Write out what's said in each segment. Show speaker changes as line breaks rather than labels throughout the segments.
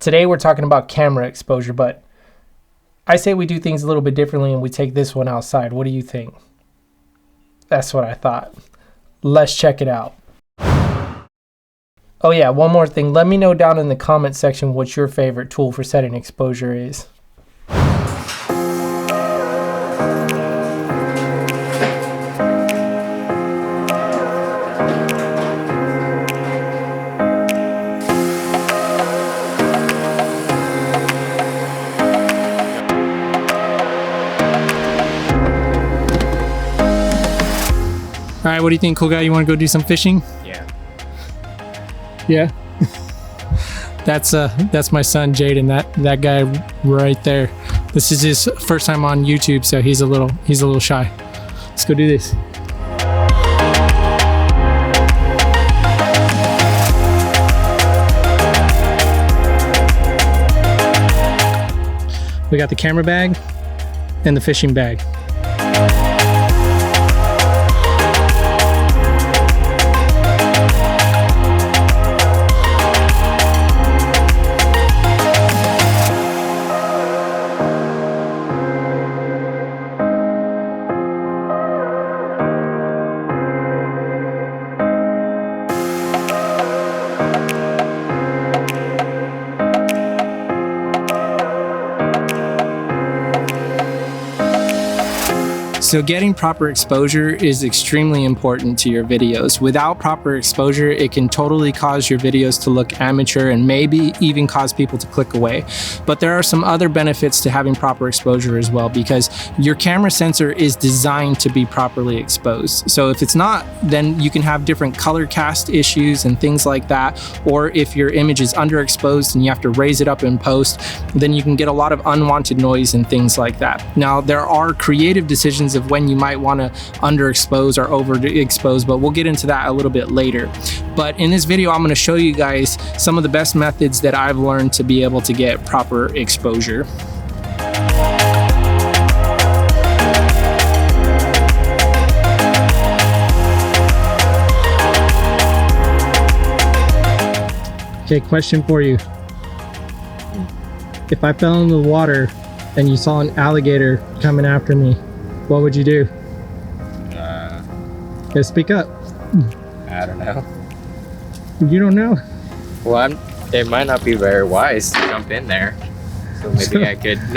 Today we're talking about camera exposure, but I say we do things a little bit differently and we take this one outside. What do you think? That's what I thought. Let's check it out. Oh yeah, one more thing. Let me know down in the comment section what your favorite tool for setting exposure is. All right, what do you think, cool guy? You want to go do some fishing?
Yeah.
Yeah. That's my son Jaden. That guy right there. This is his first time on YouTube, so he's a little shy. Let's go do this. We got the camera bag and the fishing bag. So getting proper exposure is extremely important to your videos. Without proper exposure, it can totally cause your videos to look amateur and maybe even cause people to click away. But there are some other benefits to having proper exposure as well, because your camera sensor is designed to be properly exposed. So if it's not, then you can have different color cast issues and things like that. Or if your image is underexposed and you have to raise it up in post, then you can get a lot of unwanted noise and things like that. Now, there are creative decisions of when you might want to underexpose or overexpose, but we'll get into that a little bit later. But in this video, I'm going to show you guys some of the best methods that I've learned to be able to get proper exposure. Okay, question for you. If I fell in the water and you saw an alligator coming after me, what would you do? Yeah, speak up.
I don't know.
You don't know?
Well, it might not be very wise to jump in there. So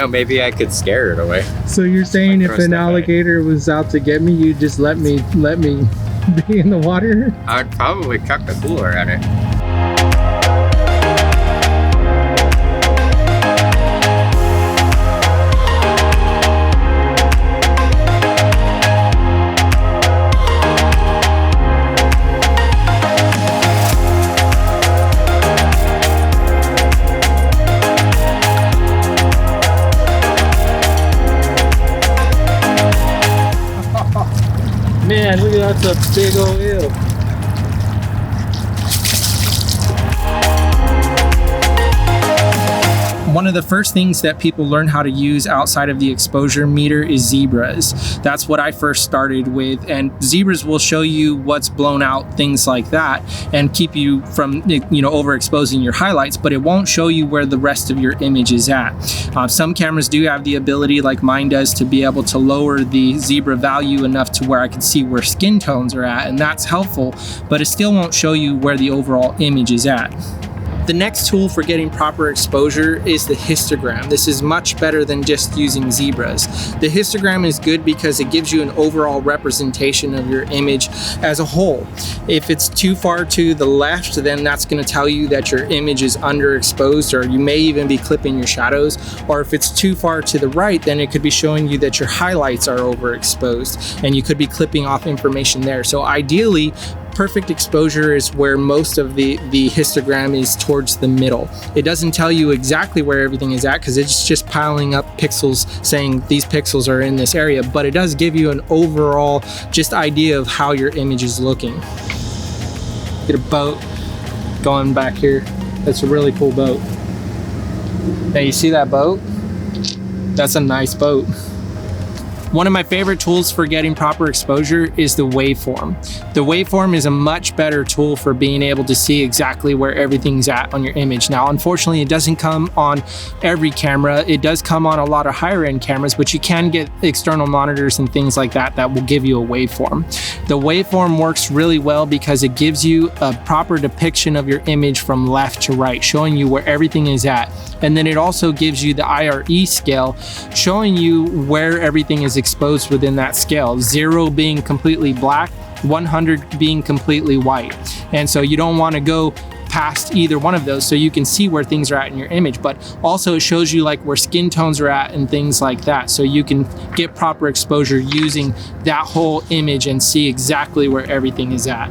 maybe I could scare it away.
So you're saying if an alligator was out to get me, you'd just let me be in the water?
I'd probably chuck the cooler at it.
Man, look at that, that's a big old eel. One of the first things that people learn how to use outside of the exposure meter is zebras. That's what I first started with, and zebras will show you what's blown out, things like that, and keep you from overexposing your highlights, but it won't show you where the rest of your image is at. Some cameras do have the ability, like mine does, to be able to lower the zebra value enough to where I can see where skin tones are at, and that's helpful, but it still won't show you where the overall image is at. The next tool for getting proper exposure is the histogram. This is much better than just using zebras. The histogram is good because it gives you an overall representation of your image as a whole. If it's too far to the left, then that's going to tell you that your image is underexposed, or you may even be clipping your shadows. Or if it's too far to the right, then it could be showing you that your highlights are overexposed and you could be clipping off information there. So ideally, perfect exposure is where most of the histogram is towards the middle. It doesn't tell you exactly where everything is at because it's just piling up pixels saying these pixels are in this area, but it does give you an overall just idea of how your image is looking. Get a boat going back here. That's a really cool boat. Now you see that boat? That's a nice boat. One of my favorite tools for getting proper exposure is the Waveform. The Waveform is a much better tool for being able to see exactly where everything's at on your image. Now, unfortunately, it doesn't come on every camera. It does come on a lot of higher end cameras, but you can get external monitors and things like that that will give you a waveform. The Waveform works really well because it gives you a proper depiction of your image from left to right, showing you where everything is at. And then it also gives you the IRE scale, showing you where everything is exposed within that scale. 0 being completely black, 100 being completely white. And so you don't want to go past either one of those, so you can see where things are at in your image, but also it shows you like where skin tones are at and things like that, so you can get proper exposure using that whole image and see exactly where everything is at.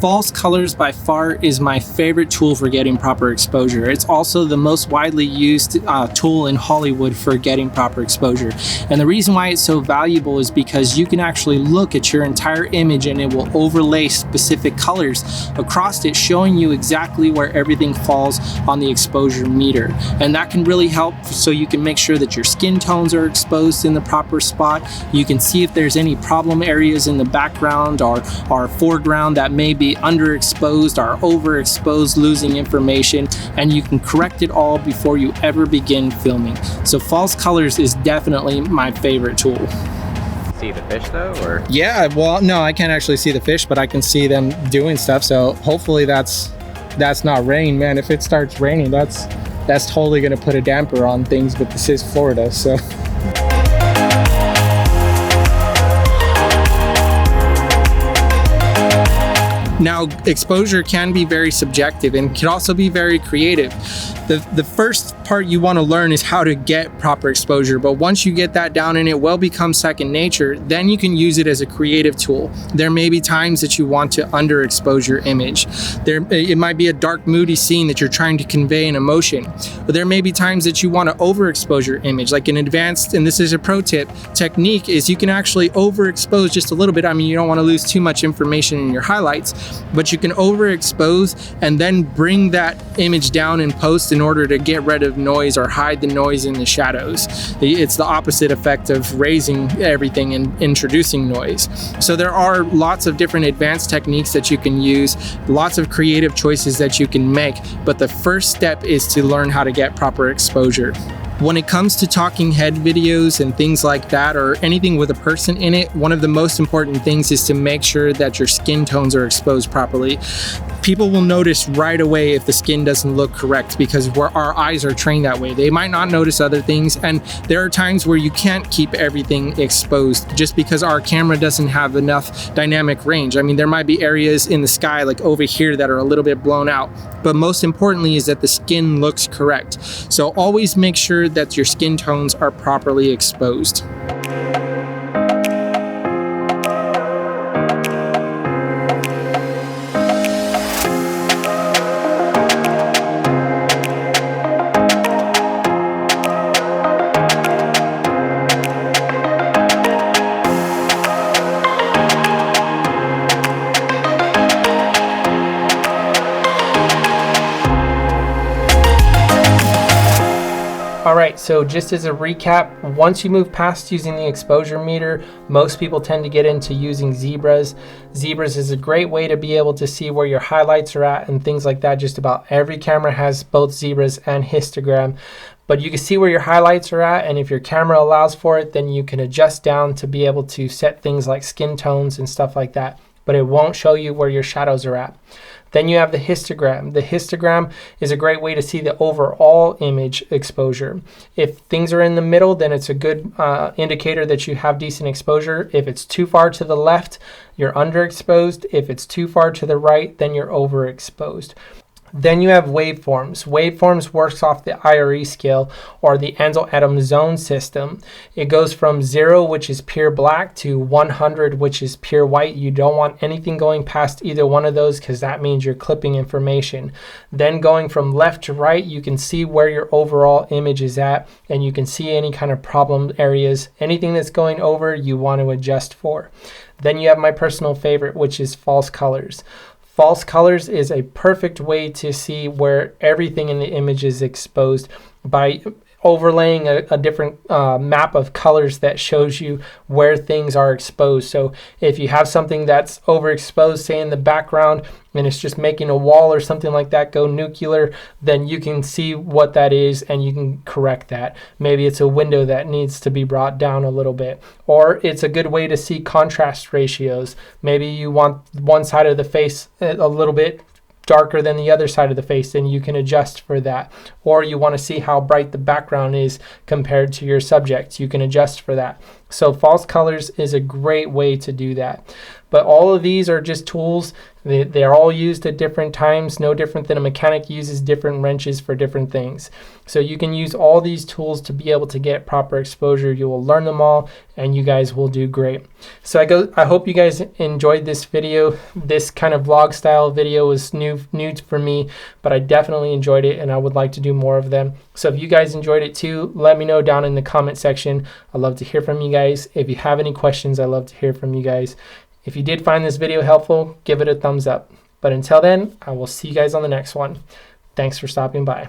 False colors by far is my favorite tool for getting proper exposure. It's also the most widely used tool in Hollywood for getting proper exposure. And the reason why it's so valuable is because you can actually look at your entire image and it will overlay specific colors across it, showing you exactly where everything falls on the exposure meter. And that can really help, so you can make sure that your skin tones are exposed in the proper spot. You can see if there's any problem areas in the background or foreground that may be underexposed or overexposed, losing information, and you can correct it all before you ever begin filming. So false colors is definitely my favorite tool.
See the fish though, or?
Yeah, well, no, I can't actually see the fish, but I can see them doing stuff. So hopefully that's not rain, man. If it starts raining, that's totally gonna put a damper on things, but this is Florida, so. Now, exposure can be very subjective and can also be very creative. The first part you want to learn is how to get proper exposure, but once you get that down and it will become second nature, then you can use it as a creative tool. There may be times that you want to underexpose your image. It might be a dark, moody scene that you're trying to convey an emotion, but there may be times that you want to overexpose your image. Like an advanced, and this is a pro tip, technique is you can actually overexpose just a little bit. I mean, you don't want to lose too much information in your highlights, but you can overexpose and then bring that image down in post in order to get rid of noise or hide the noise in the shadows. It's the opposite effect of raising everything and introducing noise. So there are lots of different advanced techniques that you can use, lots of creative choices that you can make, but the first step is to learn how to get proper exposure. When it comes to talking head videos and things like that, or anything with a person in it, one of the most important things is to make sure that your skin tones are exposed properly. People will notice right away if the skin doesn't look correct because our eyes are trained that way. They might not notice other things, and there are times where you can't keep everything exposed just because our camera doesn't have enough dynamic range. I mean, there might be areas in the sky like over here that are a little bit blown out, but most importantly is that the skin looks correct. So always make sure that your skin tones are properly exposed. Alright, so just as a recap, once you move past using the exposure meter, most people tend to get into using zebras. Zebras is a great way to be able to see where your highlights are at and things like that. Just about every camera has both zebras and histogram. But you can see where your highlights are at, and if your camera allows for it, then you can adjust down to be able to set things like skin tones and stuff like that. But it won't show you where your shadows are at. Then you have the histogram. The histogram is a great way to see the overall image exposure. If things are in the middle, then it's a good indicator that you have decent exposure. If it's too far to the left, you're underexposed. If it's too far to the right, then you're overexposed. Then you have waveforms. Waveforms works off the IRE scale, or the Ansel Adams zone system. It goes from 0, which is pure black, to 100, which is pure white. You don't want anything going past either one of those because that means you're clipping information. Then going from left to right, you can see where your overall image is at, and you can see any kind of problem areas. Anything that's going over, you want to adjust for. Then you have my personal favorite, which is false colors. False colors is a perfect way to see where everything in the image is exposed. By overlaying a different map of colors that shows you where things are exposed. So if you have something that's overexposed, say in the background, and it's just making a wall or something like that go nuclear, then you can see what that is and you can correct that. Maybe it's a window that needs to be brought down a little bit, or it's a good way to see contrast ratios. Maybe you want one side of the face a little bit darker than the other side of the face, and you can adjust for that. Or you want to see how bright the background is compared to your subject, you can adjust for that. So false colors is a great way to do that. But all of these are just tools. They're all used at different times, no different than a mechanic uses different wrenches for different things. So you can use all these tools to be able to get proper exposure. You will learn them all and you guys will do great. So I hope you guys enjoyed this video. This kind of vlog style video was new for me, but I definitely enjoyed it and I would like to do more of them. So if you guys enjoyed it too, let me know down in the comment section. I'd love to hear from you guys. If you have any questions, I'd love to hear from you guys. If you did find this video helpful, give it a thumbs up. But until then, I will see you guys on the next one. Thanks for stopping by.